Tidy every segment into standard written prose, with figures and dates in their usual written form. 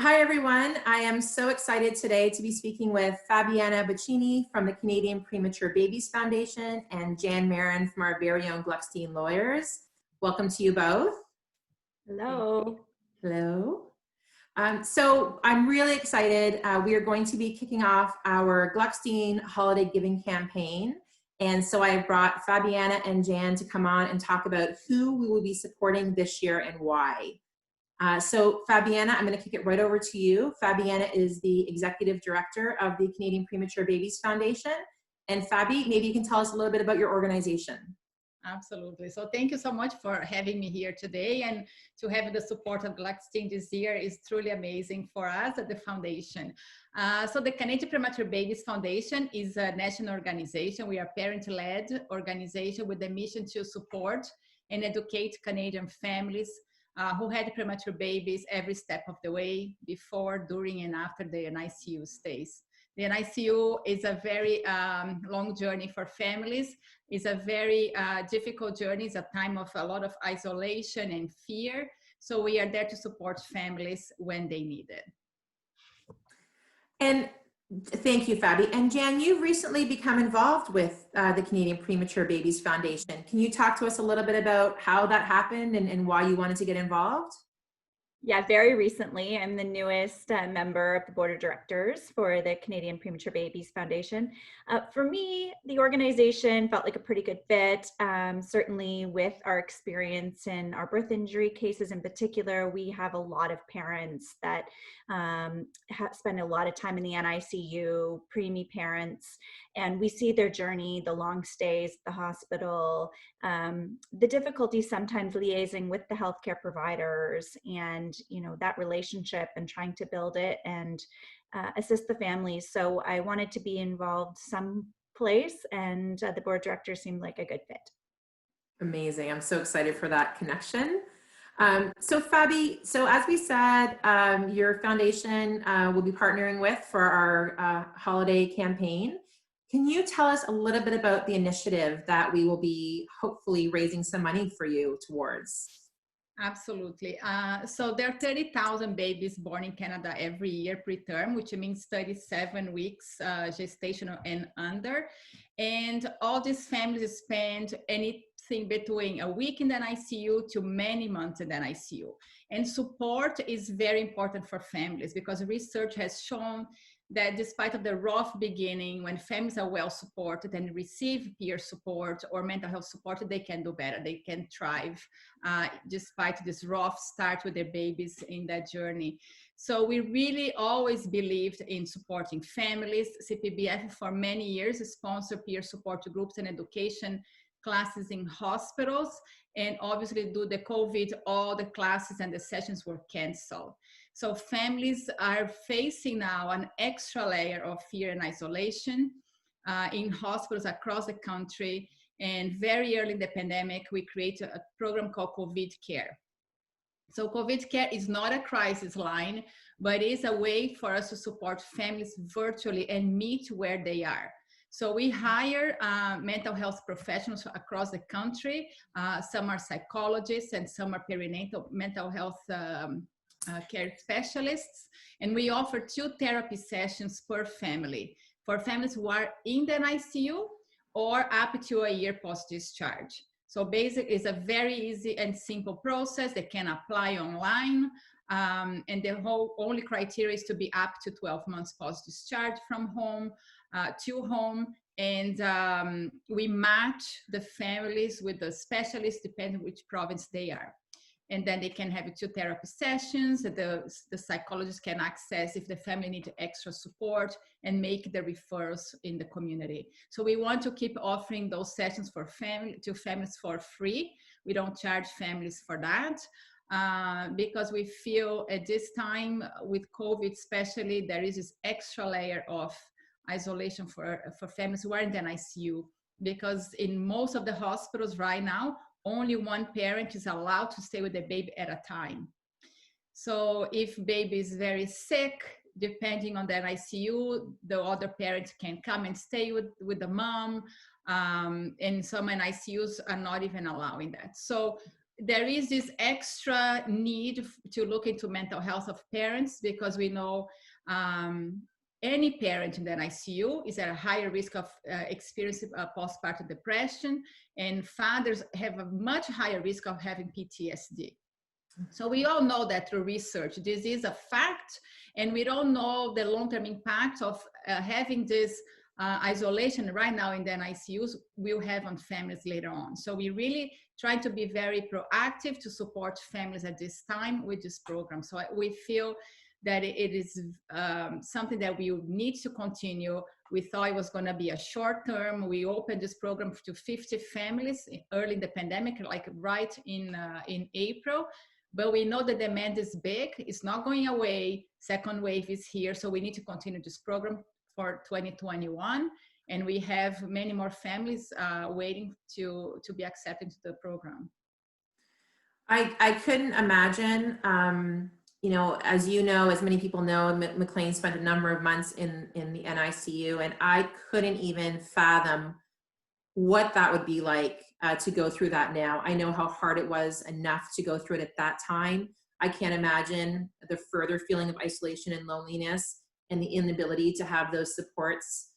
Hi, everyone. I am so excited today to be speaking with Fabiana Bacchini from the Canadian Premature Babies Foundation and Jan Marin from our very own Gluckstein Lawyers. Welcome to you both. Hello. Hello. So I'm really excited. We are going to be kicking off our Gluckstein Holiday Giving Campaign. And so I brought Fabiana and Jan to come on and talk about who we will be supporting this year and why. So Fabiana, I'm going to kick it right over to you. Fabiana is the Executive Director of the Canadian Premature Babies Foundation. And Fabi, maybe you can tell us a little bit about your organization. Absolutely. So thank you so much for having me here today, and to have the support of Gluckstein this year is truly amazing for us at the foundation. So the Canadian Premature Babies Foundation is a national organization. We are a parent-led organization with the mission to support and educate Canadian families who had premature babies every step of the way, before, during, and after their NICU stays. The NICU is a very long journey for families. It's a very difficult journey. It's a time of a lot of isolation and fear. So we are there to support families when they need it. And thank you, Fabi. And Jan, you've recently become involved with the Canadian Premature Babies Foundation. Can you talk to us a little bit about how that happened and why you wanted to get involved? Yeah, very recently, I'm the newest member of the board of directors for the Canadian Premature Babies Foundation. For me, the organization felt like a pretty good fit. Certainly with our experience in our birth injury cases in particular, we have a lot of parents that spend a lot of time in the NICU, preemie parents, and we see their journey, the long stays at the hospital, the difficulty sometimes liaising with the healthcare providers, and that relationship and trying to build it and assist the families. So I wanted to be involved someplace, and the board of directors seemed like a good fit. Amazing. I'm so excited for that connection. So Fabi, so as we said, your foundation will be partnering with for our holiday campaign. Can you tell us a little bit about the initiative that we will be hopefully raising some money for you towards? Absolutely. So there are 30,000 babies born in Canada every year preterm, which means 37 weeks gestational and under. And all these families spend anything between a week in the NICU to many months in the NICU. And support is very important for families, because research has shown that despite of the rough beginning, when families are well supported and receive peer support or mental health support, they can do better. They can thrive despite this rough start with their babies in that journey. So we really always believed in supporting families. CPBF for many years sponsored peer support groups and education classes in hospitals. And obviously due to COVID, all the classes and the sessions were canceled. So families are facing now an extra layer of fear and isolation in hospitals across the country. And very early in the pandemic, we created a program called COVIDCare. So COVIDCare is not a crisis line, but is a way for us to support families virtually and meet where they are. So we hire mental health professionals across the country. Some are psychologists and some are perinatal mental health care specialists. And we offer 2 therapy sessions per family for families who are in the NICU or up to a year post-discharge. So basically, it's a very easy and simple process. They can apply online. And the only criteria is to be up to 12 months post-discharge from home to home. And we match the families with the specialists depending which province they are. And then they can have 2 therapy sessions. The psychologist can access if the family needs extra support and make the referrals in the community. So we want to keep offering those sessions for families for free. We don't charge families for that because we feel at this time with COVID especially, there is this extra layer of isolation for families who are in the NICU, because in most of the hospitals right now, only one parent is allowed to stay with the baby at a time. So if baby is very sick, depending on the NICU, the other parents can come and stay with the mom. And some NICUs are not even allowing that. So there is this extra need to look into mental health of parents, because we know any parent in the NICU is at a higher risk of experiencing postpartum depression, and fathers have a much higher risk of having PTSD. So we all know that through research, this is a fact, and we don't know the long-term impact of having this isolation right now in the NICUs will have on families later on. So we really try to be very proactive to support families at this time with this program. So we feel that it is something that we need to continue. We thought it was going to be a short term. We opened this program to 50 families early in the pandemic, like right in April. But we know the demand is big. It's not going away. Second wave is here. So we need to continue this program for 2021. And we have many more families waiting to be accepted to the program. I couldn't imagine, you know, as many people know, McLean spent a number of months in the NICU, and I couldn't even fathom what that would be like to go through that now. I know how hard it was enough to go through it at that time. I can't imagine the further feeling of isolation and loneliness and the inability to have those supports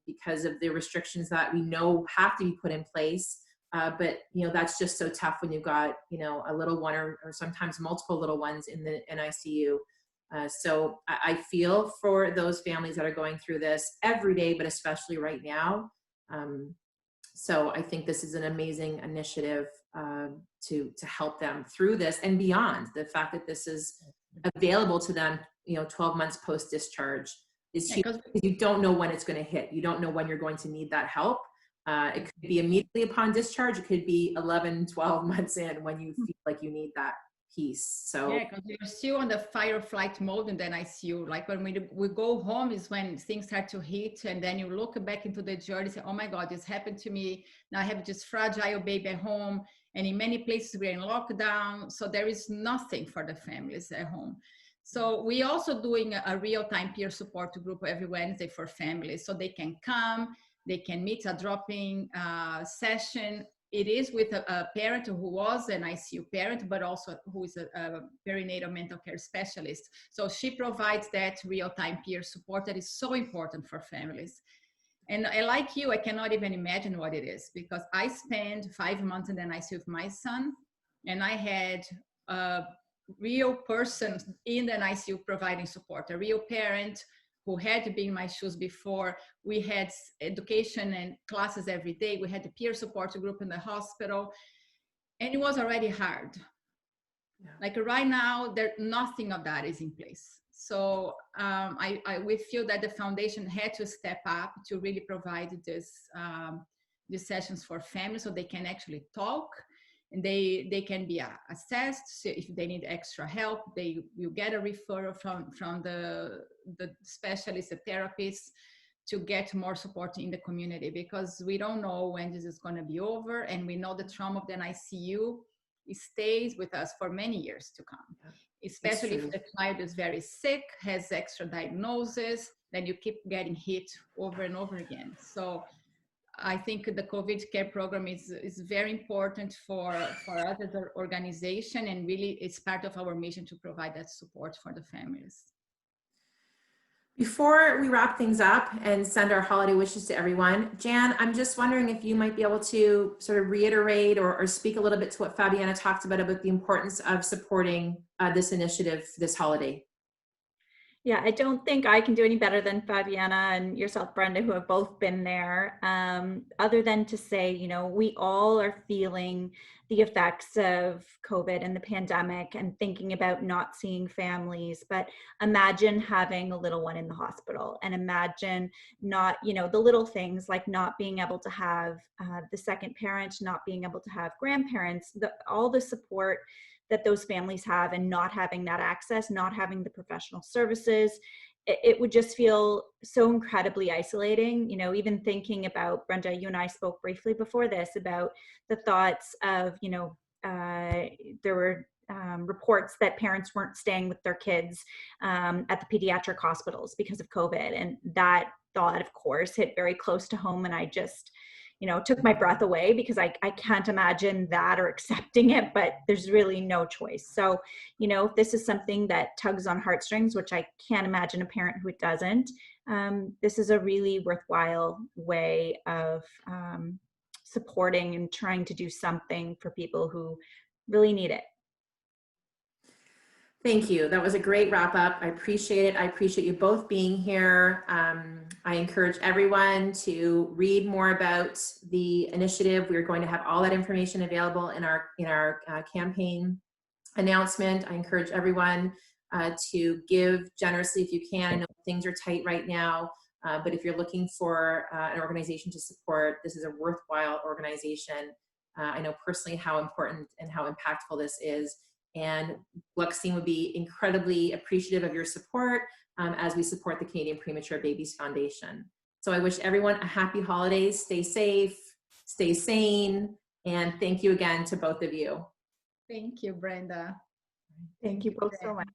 because of the restrictions that we know have to be put in place. But, you know, that's just so tough when you've got, you know, a little one or sometimes multiple little ones in the NICU. So I feel for those families that are going through this every day, but especially right now. So I think this is an amazing initiative to help them through this and beyond. The fact that this is available to them, you know, 12 months post-discharge is huge, because you don't know when it's going to hit. You don't know when you're going to need that help. It could be immediately upon discharge. It could be 11, 12 months in when you feel like you need that piece. So yeah, because you're still on the fight or flight mode in the NICU. Like when we go home is when things start to hit, and then you look back into the journey and say, oh my God, this happened to me. Now I have this fragile baby at home, and in many places we're in lockdown. So there is nothing for the families at home. So we also doing a real-time peer support group every Wednesday for families, so they can come, they can meet a drop-in session. It is with a parent who was an ICU parent, but also who is a perinatal mental care specialist. So she provides that real-time peer support that is so important for families. And like you, I cannot even imagine what it is, because I spent 5 months in the ICU with my son, and I had a real person in the ICU providing support, a real parent who had to be in my shoes before. We had education and classes every day. We had the peer support group in the hospital, and it was already hard. Yeah. Like right now, nothing of that is in place. So we feel that the foundation had to step up to really provide these sessions for families, so they can actually talk, and they can be assessed. So if they need extra help, they will get a referral from the specialist, the therapist, to get more support in the community, because we don't know when this is going to be over, and we know the trauma of the NICU, it stays with us for many years to come. Yeah, especially if the child is very sick, has extra diagnosis, then you keep getting hit over and over again. So I think the COVIDCare program is very important for us as an organization, and really it's part of our mission to provide that support for the families. Before we wrap things up and send our holiday wishes to everyone, Jan, I'm just wondering if you might be able to sort of reiterate or speak a little bit to what Fabiana talked about the importance of supporting this initiative this holiday. Yeah, I don't think I can do any better than Fabiana and yourself, Brenda, who have both been there, other than to say, you know, we all are feeling the effects of COVID and the pandemic and thinking about not seeing families. But imagine having a little one in the hospital, and imagine not, you know, the little things like not being able to have the second parent, not being able to have grandparents, all the support that those families have, and not having that access, not having the professional services. It would just feel so incredibly isolating. You know, even thinking about, Brenda, you and I spoke briefly before this about the thoughts of, you know, there were reports that parents weren't staying with their kids at the pediatric hospitals because of COVID. And that thought, of course, hit very close to home. And I just, you know, took my breath away, because I can't imagine that or accepting it, but there's really no choice. So, you know, if this is something that tugs on heartstrings, which I can't imagine a parent who doesn't, this is a really worthwhile way of supporting and trying to do something for people who really need it. Thank you. That was a great wrap up. I appreciate it. I appreciate you both being here. I encourage everyone to read more about the initiative. We're going to have all that information available in our campaign announcement. I encourage everyone to give generously if you can. I know things are tight right now, but if you're looking for an organization to support, this is a worthwhile organization. I know personally how important and how impactful this is. And Gluckstein would be incredibly appreciative of your support as we support the Canadian Premature Babies Foundation. So I wish everyone a happy holidays, stay safe, stay sane, and thank you again to both of you. Thank you, Brenda. Thank you both so much.